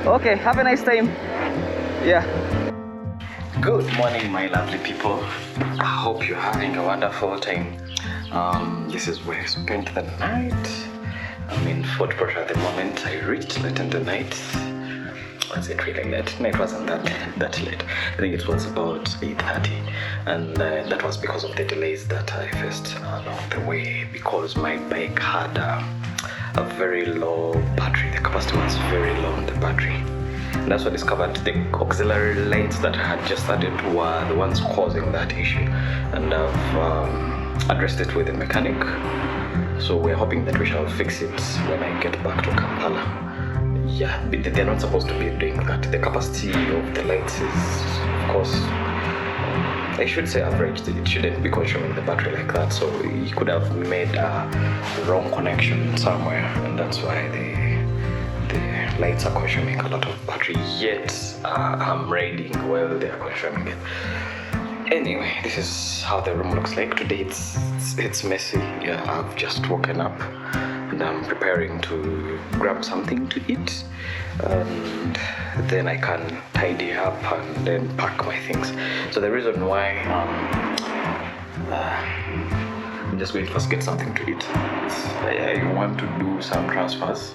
Okay, have a nice time. Yeah. Good morning, my lovely people. I hope you're having a wonderful time. This is where I spent the night. I'm in Fort Porter at the moment. I reached late in the night. Was it really late? No, it wasn't that late. I think it was about 8:30, and that was because of the delays that I faced along the way, because my bike had a very low battery. The capacity was very low on the battery. And that's what I discovered. The auxiliary lights that I had just added were the ones causing that issue, and I've addressed it with the mechanic. So we're hoping that we shall fix it when I get back to Kampala. Yeah, they're not supposed to be doing that. The capacity of the lights is, of course, I should say average. It shouldn't be consuming the battery like that. So he could have made a wrong connection somewhere, and that's why the lights are consuming a lot of battery. Yet I'm riding while they are consuming it. Anyway, this is how the room looks like today. It's messy. Yeah, I've just woken up and I'm preparing to grab something to eat, and then I can tidy up and then pack my things. So the reason why I'm just going to first get something to eat is I want to do some transfers,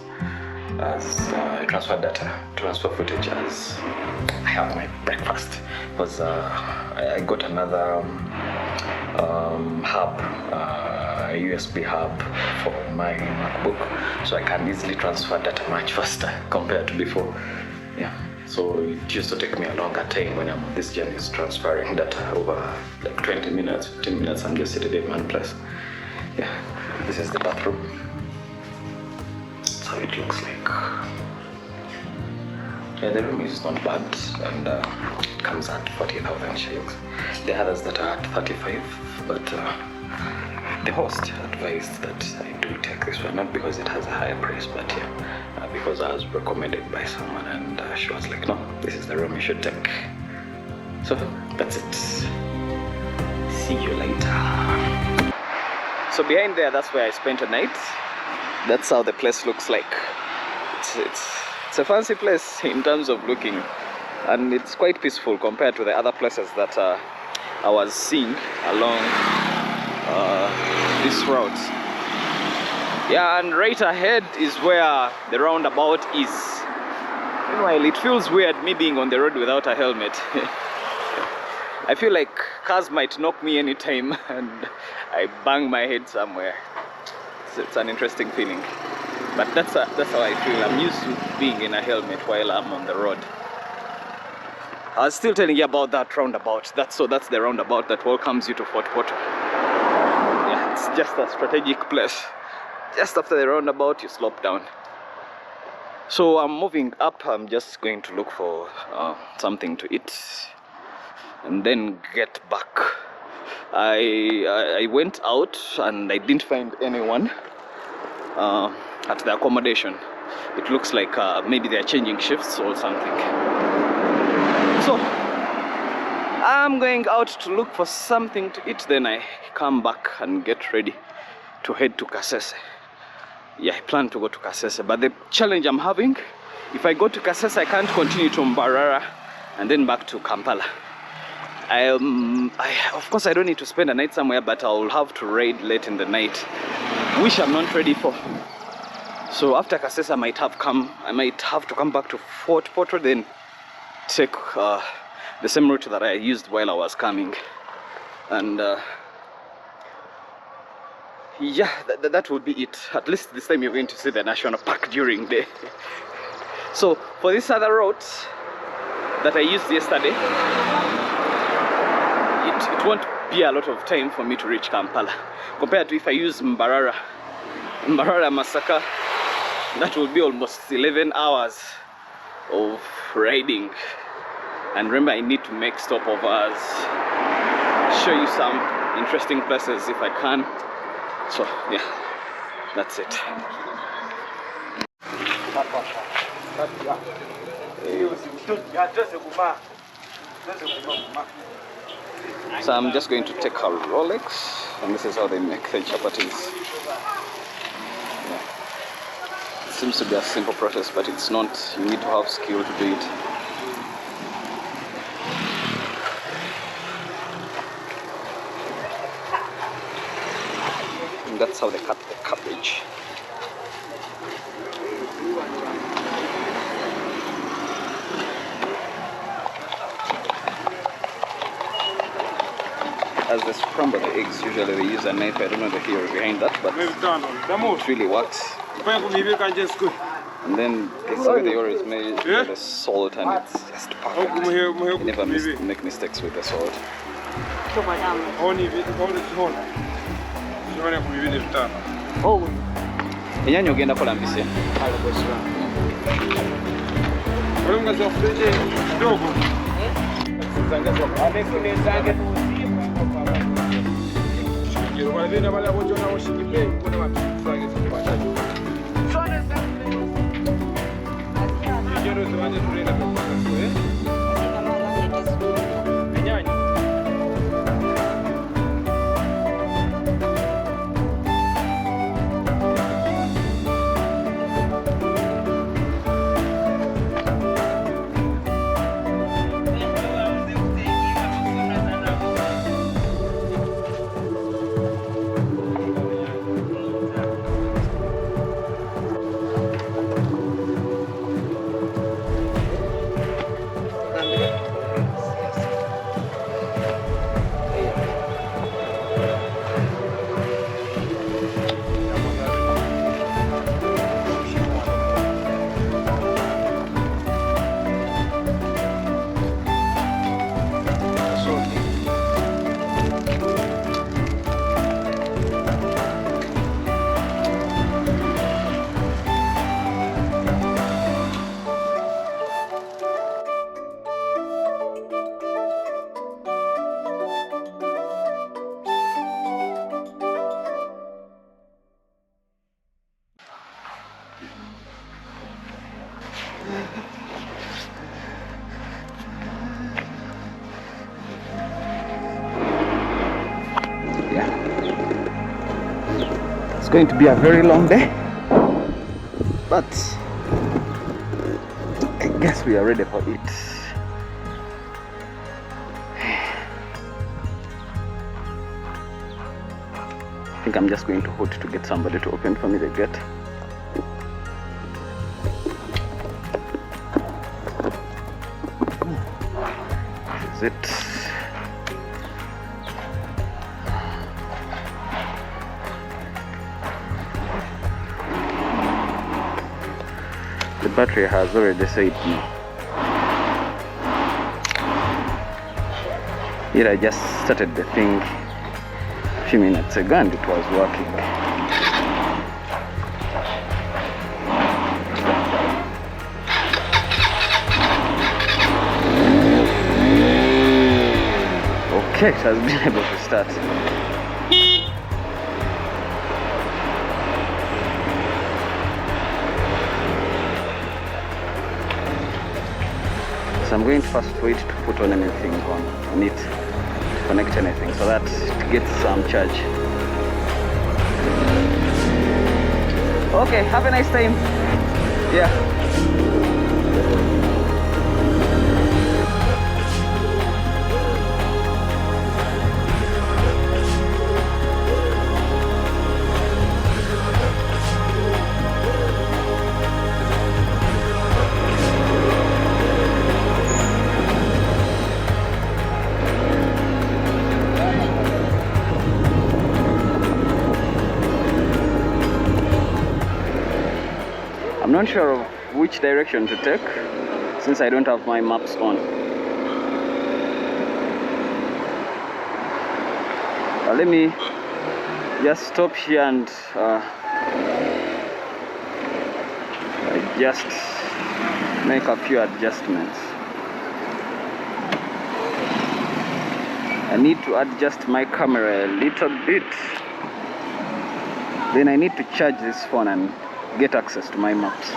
as transfer data, transfer footage as I have my breakfast, because I got another hub, a USB hub for my MacBook, so I can easily transfer data much faster compared to before. Yeah, so it used to take me a longer time when I'm on this journey, is transferring data over like 20 minutes, 15 minutes. I'm just sitting in one place. Yeah, this is the bathroom. That's how it looks like. Yeah, the room is not bad, and it comes at 40,000 shillings. The others that are at 35, but the host advised that I do take this one, not because it has a higher price, but yeah, because I was recommended by someone, and she was like, no, this is the room you should take. So that's it. See you later. So behind there, that's where I spent a night. That's how the place looks like. It's a fancy place in terms of looking, and it's quite peaceful compared to the other places that I was seeing along this route. Yeah, and right ahead is where the roundabout is. Meanwhile, it feels weird me being on the road without a helmet. I feel like cars might knock me anytime and I bang my head somewhere. It's an interesting feeling. But that's how I feel. I'm used to being in a helmet while I'm on the road. I was still telling you about that roundabout. That's the roundabout that welcomes you to Fort Porter. Yeah, it's just a strategic place. Just after the roundabout, you slope down. So I'm moving up. I'm just going to look for something to eat and then get back. I went out and I didn't find anyone at the accommodation. It looks like maybe they're changing shifts or something. So I'm going out to look for something to eat, then I come back and get ready to head to Kasese. Yeah, I plan to go to Kasese, but the challenge I'm having, if I go to Kasese, I can't continue to Mbarara and then back to Kampala. Of course I don't need to spend a night somewhere, but I'll have to raid late in the night, which I'm not ready for. So after Kasese, I might have to come back to Fort Porter, then take the same route that I used while I was coming. And yeah, that would be it. At least this time you're going to see the national park during the day. So for this other route that I used yesterday, it won't be a lot of time for me to reach Kampala compared to if I use Mbarara Masaka. That will be almost 11 hours of riding. And remember, I need to make stopovers, show you some interesting places if I can. So yeah, that's it. So I'm just going to take a Rolex, and this is how they make the chapatis. seems to be a simple process, but it's not. You need to have skill to do it. And that's how they cut the cabbage. As they scramble the eggs, usually they use a knife. I don't know the theory behind that, but it really works. And then this way they always made the salt, and it's just perfect. You never make mistakes with the salt. Enyanyi ogenda kola mpise. It's going to be a very long day, but I guess we are ready for it. I think I'm just going to hope to get somebody to open for me the gate. This is it. The battery has already said no. Yet I just started the thing a few minutes ago and it was working. Okay, it has been able to start. So I'm going to first wait to put on anything on it, connect anything, so that it gets some charge. Okay, have a nice time. Yeah. I'm not sure of which direction to take since I don't have my maps on. Let me just stop here and just make a few adjustments. I need to adjust my camera a little bit. Then I need to charge this phone and get access to my maps.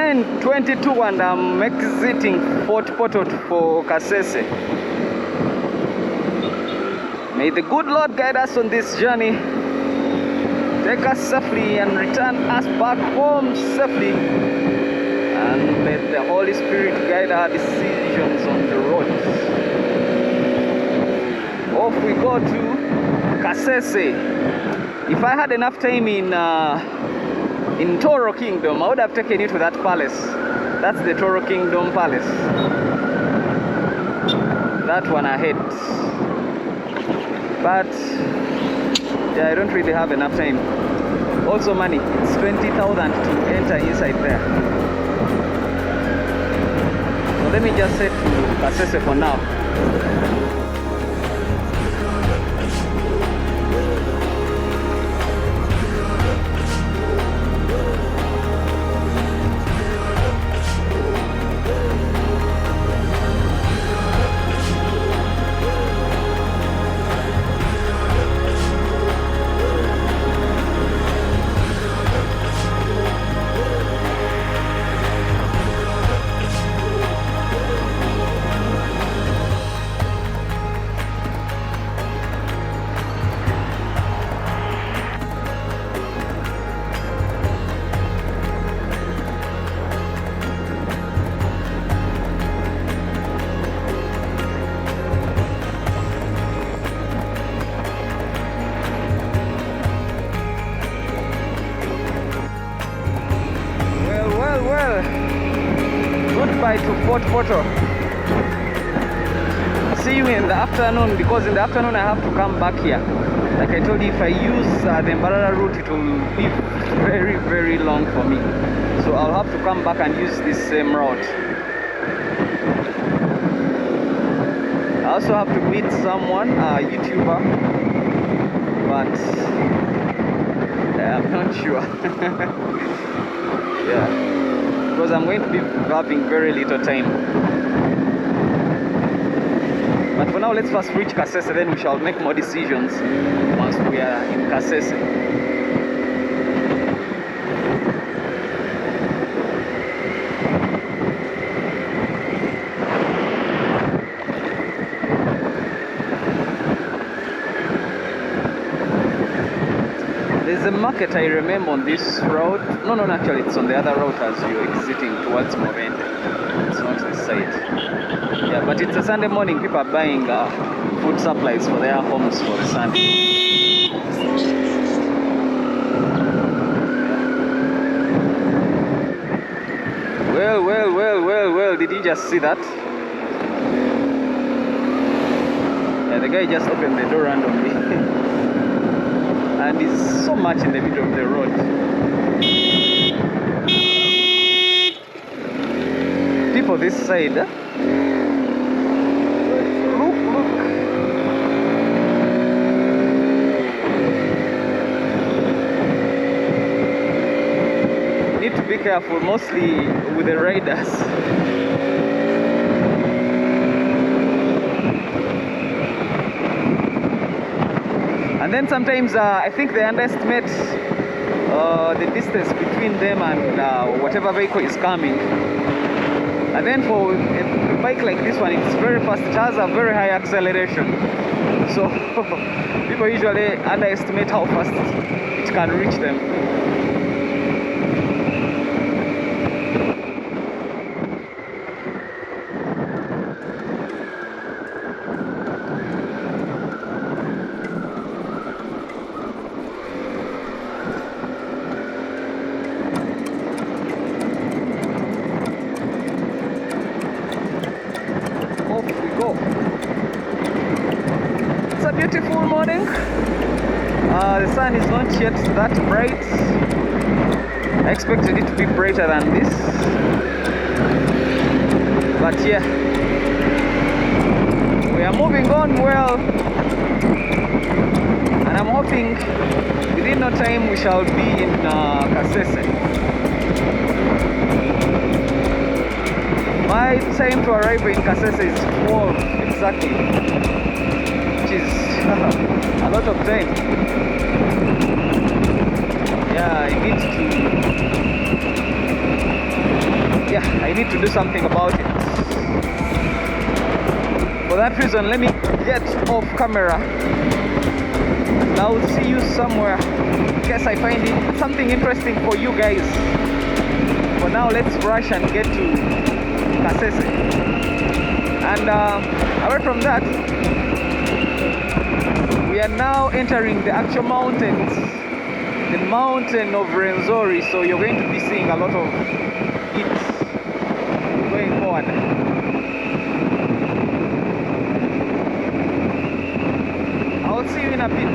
10:22 and I'm exiting Fort Portal for Kasese. May the good Lord guide us on this journey, take us safely and return us back home safely, and let the Holy Spirit guide our decisions on the road. Off we go to Kasese. If I had enough time in Toro Kingdom, I would have taken you to that palace. That's the Toro Kingdom Palace. That one ahead. But yeah, I don't really have enough time. Also money, it's 20,000 to enter inside there. So let me just head to Kasese for now. Goodbye to Fort Portal. See you in the afternoon, because in the afternoon I have to come back here. Like I told you, if I use the Mbarara route, it will be very, very long for me. So I'll have to come back and use this same route. I also have to meet someone, a YouTuber, but I'm not sure. Yeah, because I'm going to be having very little time. But for now, let's first reach Kasese, then we shall make more decisions once we are in Kasese. There's a market I remember on this road. No, actually it's on the other road as you're exiting towards Movende. It's not this side. Yeah, but it's a Sunday morning. People are buying food supplies for their homes for the Sunday. Well, did you just see that? Yeah, the guy just opened the door randomly. And it's so much in the middle of the road. People this side, look. Need to be careful, mostly with the riders. And then sometimes I think they underestimate the distance between them and whatever vehicle is coming. And then for a bike like this one, it's very fast. It has a very high acceleration. So people usually underestimate how fast it can reach them. It's a beautiful morning. The sun is not yet that bright. I expected it to be brighter than this. But yeah, we are moving on well. And I'm hoping within no time we shall be in Kasese. My time to arrive in Kasese is 12 exactly, which is a lot of time. Yeah, I need to to do something about it. For that reason, let me get off camera. And I'll see you somewhere in case I find something interesting for you guys. For now, let's rush and get to Kasese. And away from that, we are now entering the actual mountains, the mountain of Rwenzori. So you're going to be seeing a lot of it going forward. I'll see you in a bit.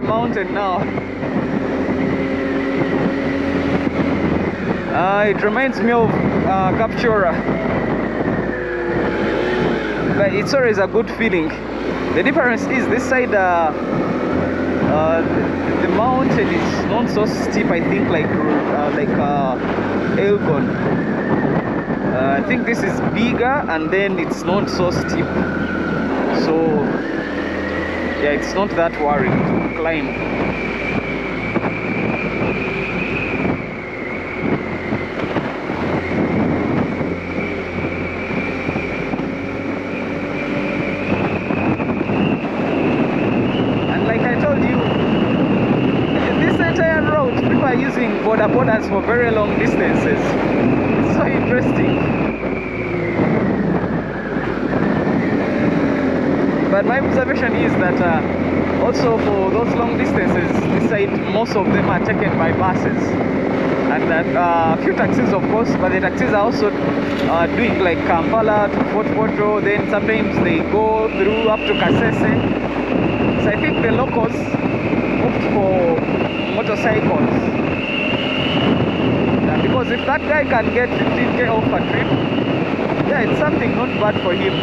Mountain now. It reminds me of Captura, but it's always a good feeling. The difference is this side, the mountain is not so steep. I think like Elgon. I think this is bigger, and then it's not so steep. So yeah, it's not that worrying to climb. Using border borders for very long distances. It's so interesting. But my observation is that also for those long distances, this side most of them are taken by buses, and that a few taxis of course, but the taxis are also doing like Kampala to Fort Portal, then sometimes they go through up to Kasese. So I think the locals opt for motorcycles. Because if that guy can get 15k off a trip, yeah, it's something not bad for him.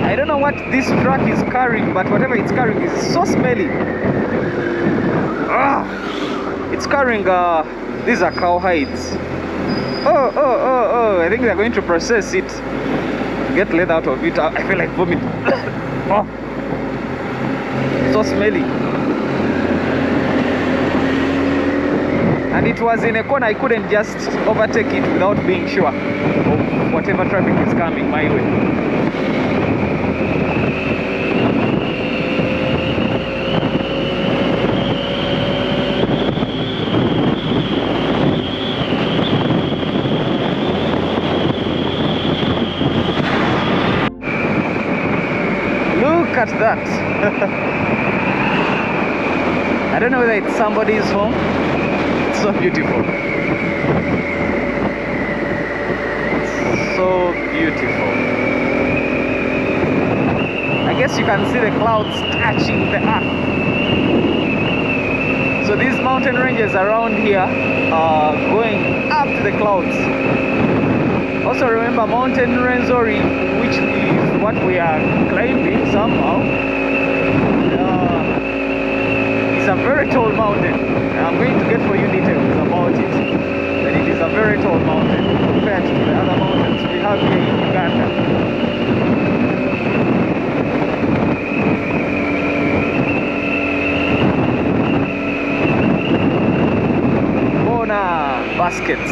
I don't know what this truck is carrying, but whatever it's carrying is so smelly. It's carrying these are cow hides. Oh, I think they're going to process it to get leather out of it. I feel like vomit. Oh, so smelly. And it was in a corner. I couldn't just overtake it without being sure of whatever traffic is coming my way. Look at that. I don't know whether it's somebody's home. It's so beautiful. It's so beautiful. I guess you can see the clouds touching the earth. So these mountain ranges around here are going up to the clouds. Also remember Mountain Rwenzori, which is what we are climbing somehow, it's a very tall mountain. I'm going to get for you details about it. But it is a very tall mountain compared to the other mountains we have here in Uganda. Baskets.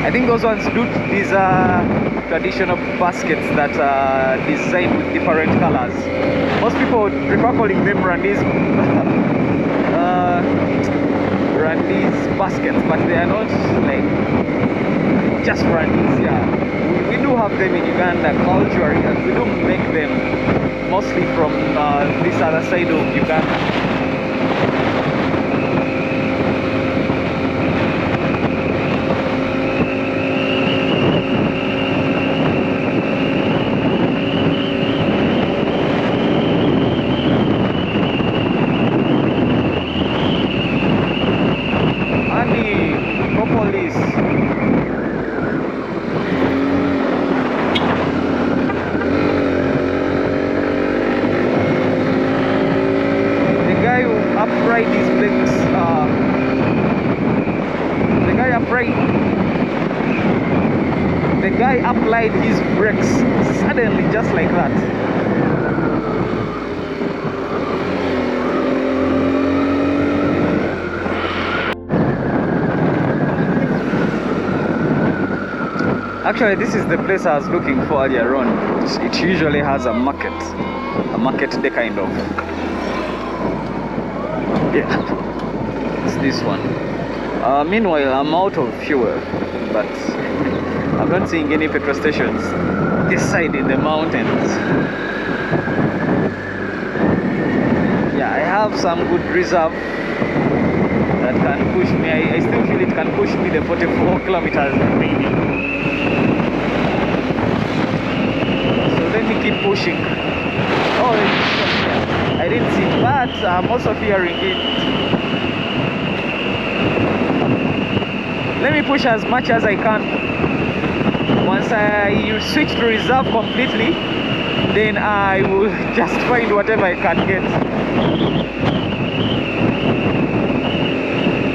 I think those ones do. These are traditional baskets that are designed with different colors. Most people prefer calling them Rwandese baskets, but they are not like just Rwandese. Yeah, we do have them in Uganda culturally, and we do make them mostly from this other side of Uganda. guy applied his brakes suddenly, just like that. Actually, this is the place I was looking for earlier on. It usually has a market day kind of. Yeah, it's this one. Meanwhile, I'm out of fuel, but I'm not seeing any petrol stations this side in the mountains. Yeah, I have some good reserve that can push me. I still feel it can push me the 44 kilometers remaining. So let me keep pushing. Oh, I didn't see, but I'm also hearing it. Let me push as much as I can. Once I switch to reserve completely, then I will just find whatever I can get.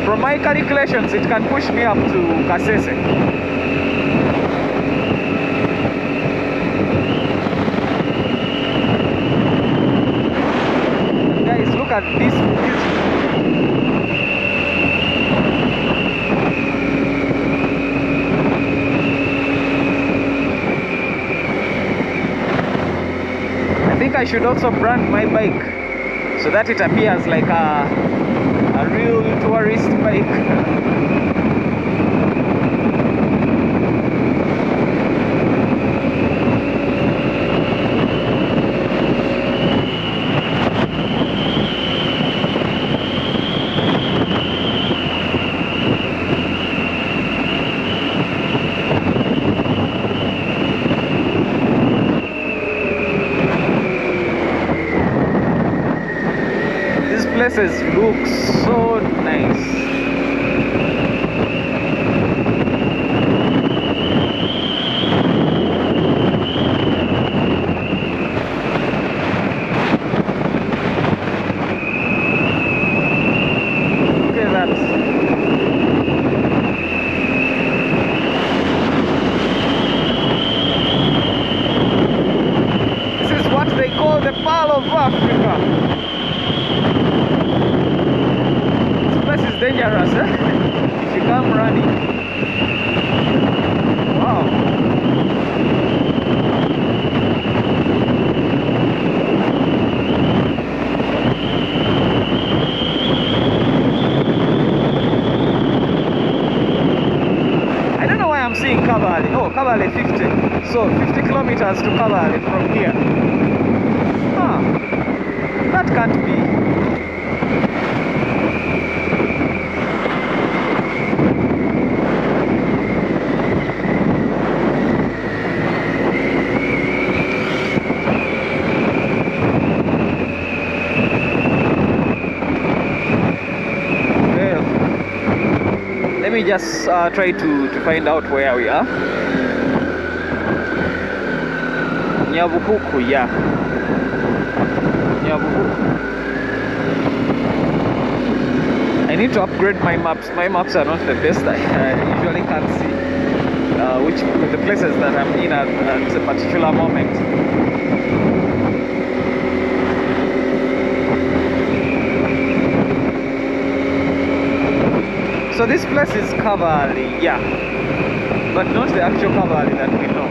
From my calculations, it can push me up to Kasese. Look at this beauty. I think I should also brand my bike so that it appears like a real tourist bike. Places look so nice. Look at that. This is what they call the Pearl of Africa. Is dangerous, if you come running. Wow. I don't know why I'm seeing Kabale. Oh, Kabale 50. So 50 kilometers to Kabale from here. That can't be. Let me just try to find out where we are. Nyabuhuku, yeah. Nyabuhuku. I need to upgrade my maps. My maps are not the best. I usually can't see which the places that I'm in at a particular moment. So this place is Kabale, yeah, but not the actual Kabale that we know.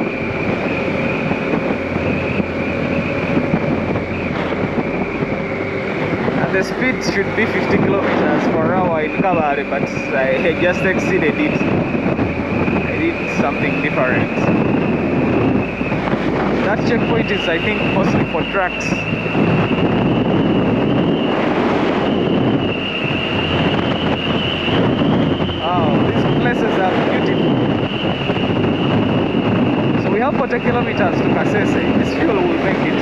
And the speed should be 50 kilometers per hour in Kabale, but I just exceeded it. I did something different. That checkpoint is, I think, mostly for trucks. Places are beautiful. So we have 40 kilometers to Kasese. This fuel will make it.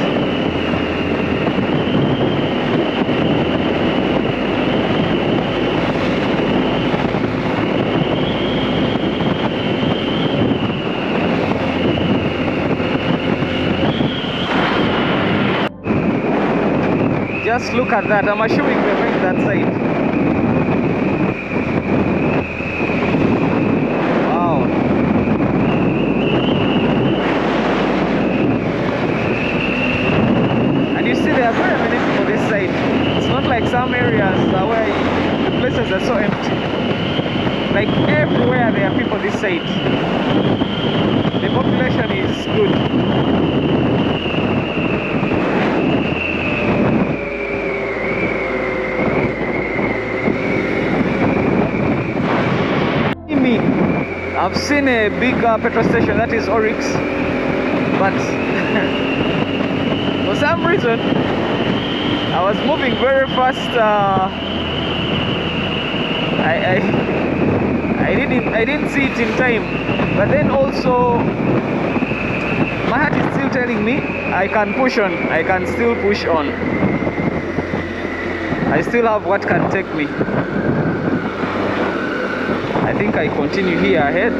Just look at that. I'm assuming we're going that side. side. The population is good. Me, I've seen a big petrol station, that is Oryx, but for some reason I was moving very fast. I didn't see it in time, but then also my heart is still telling me I can push on. I can still push on. I still have what can take me. I think I continue here ahead.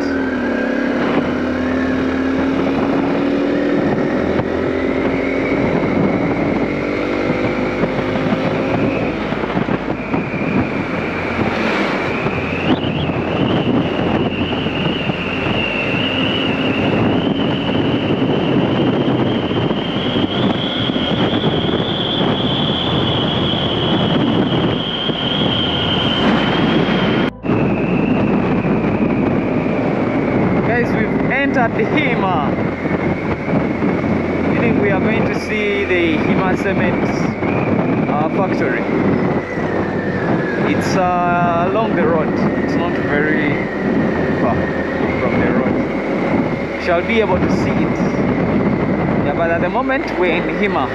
Guys, we've entered the Hima, meaning we are going to see the Hima cement factory. It's along the road. It's not very far from the road. Shall be able to see it. Yeah, but at the moment we're in Hima.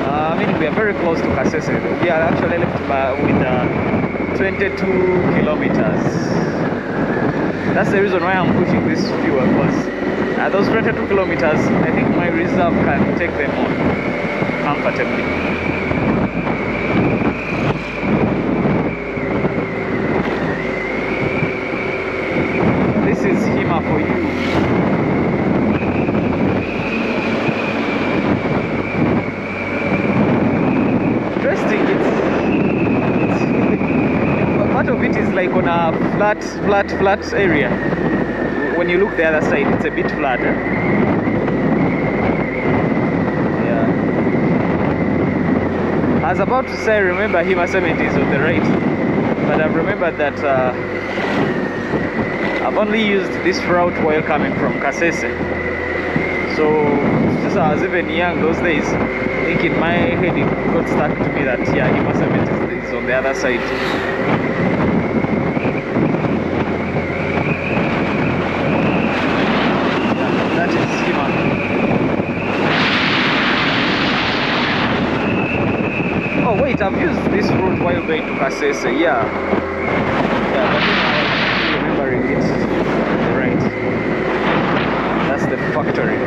I mean, we are very close to Kasese. We are actually left with 22 kilometers. That's the reason why I'm pushing this fuel, because those 22 kilometers, I think my reserve can take them on comfortably. This is Hima for you. Interesting. Part of it is like on a flat area. When you look the other side, it's a bit flat. Yeah. I was about to say, remember Hima cement is on the right, but I've remembered that I've only used this route while coming from Kasese. So since I was even young those days, I think in my head it got stuck to me that yeah, Hima cement is on the other side. That is Hima. Oh wait, I've used this route while going to Kasese. Yeah, but I'm remembering it. Right. That's the factory.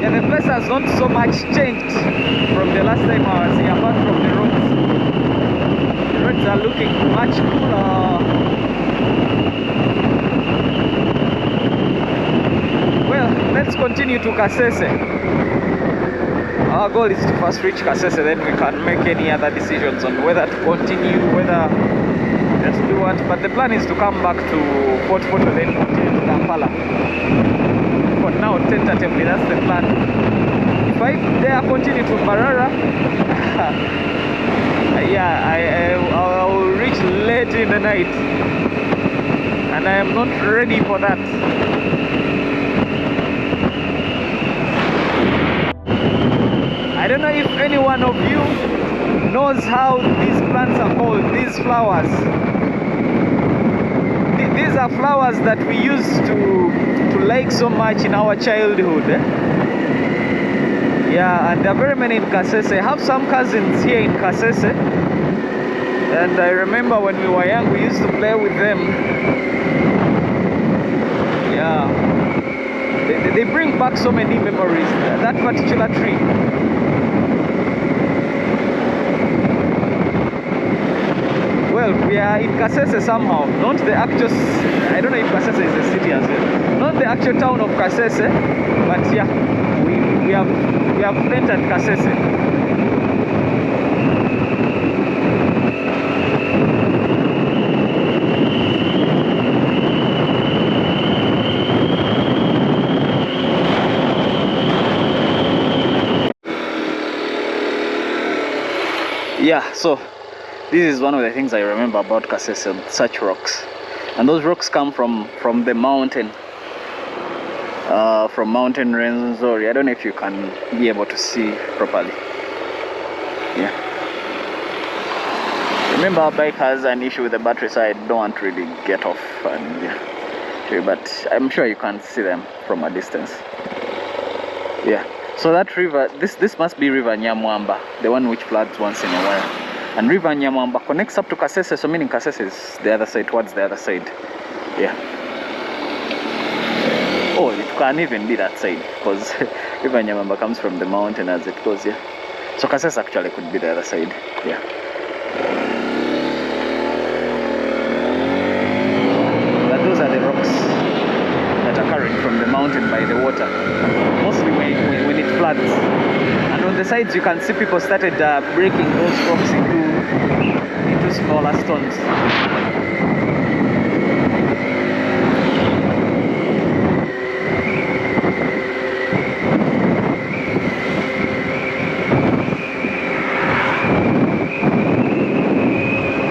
Yeah, the place has not so much changed from the last time I was here, apart from the roads. The roads are looking much cooler. Well, let's continue to Kasese. Our goal is to first reach Kasese, then we can make any other decisions on whether to continue, whether let's do what. But the plan is to come back to Port Photo, then continue to Kampala. For now, tentatively, that's the plan. If I dare continue to Mbarara, yeah, I will reach late in the night, and I am not ready for that. I don't know if any one of you knows how these plants are called, these flowers. These are flowers that we used to like so much in our childhood. Yeah, and there are very many in Kasese. I have some cousins here in Kasese, and I remember when we were young we used to play with them. Yeah, they bring back so many memories, that particular tree. Well, we are in Kasese somehow, not the actual, I don't know if Kasese is a city as well, not the actual town of Kasese, but yeah, we have entered Kasese. Yeah, so this is one of the things I remember about Kasese, such rocks. And those rocks come from the mountain, from Mountain Renzori. I don't know if you can be able to see properly. Yeah. Remember, our bike has an issue with the battery, so I don't want to really get off and yeah, but I'm sure you can see them from a distance. Yeah. So that river, this must be River Nyamwamba, the one which floods once in a while. And River Nyamwamba connects up to Kasese, so meaning Kasese is the other side, towards the other side. Yeah. Oh, it can even be that side, because River Nyamwamba comes from the mountain as it goes, yeah. So Kasese actually could be the other side, yeah. But those are the rocks that are carried from the mountain by the water, mostly when it floods. And on the sides you can see people started breaking those rocks into smaller stones.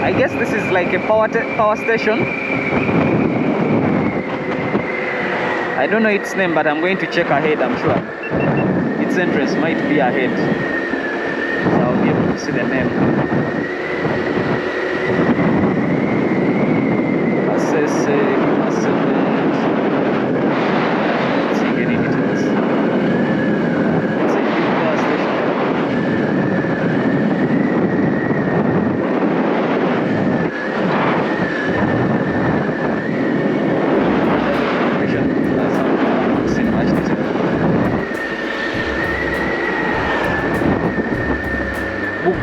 I guess this is like a power station. I don't know its name, but I'm going to check ahead. I'm sure its entrance might be ahead, so I'll be able to see the name. Kasese. Let's see any details. It's a big power station.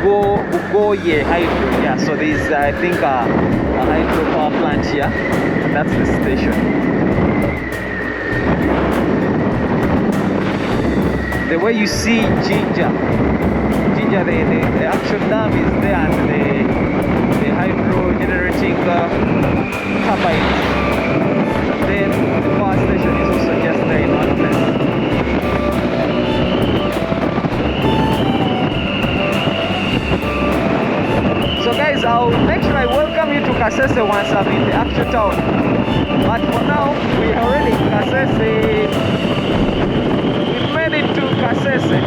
Bugoye Hydro, yeah, so there's I think a hydro power plant here. That's the station. The way you see Ginger, the actual dam is there, and the hydro generating turbines. Then the power station is also just there in one place. So guys, I'll make sure I welcome you to Kasese once I'm in the actual town. But for now, we're already in Kasese. We've made it to Kasese.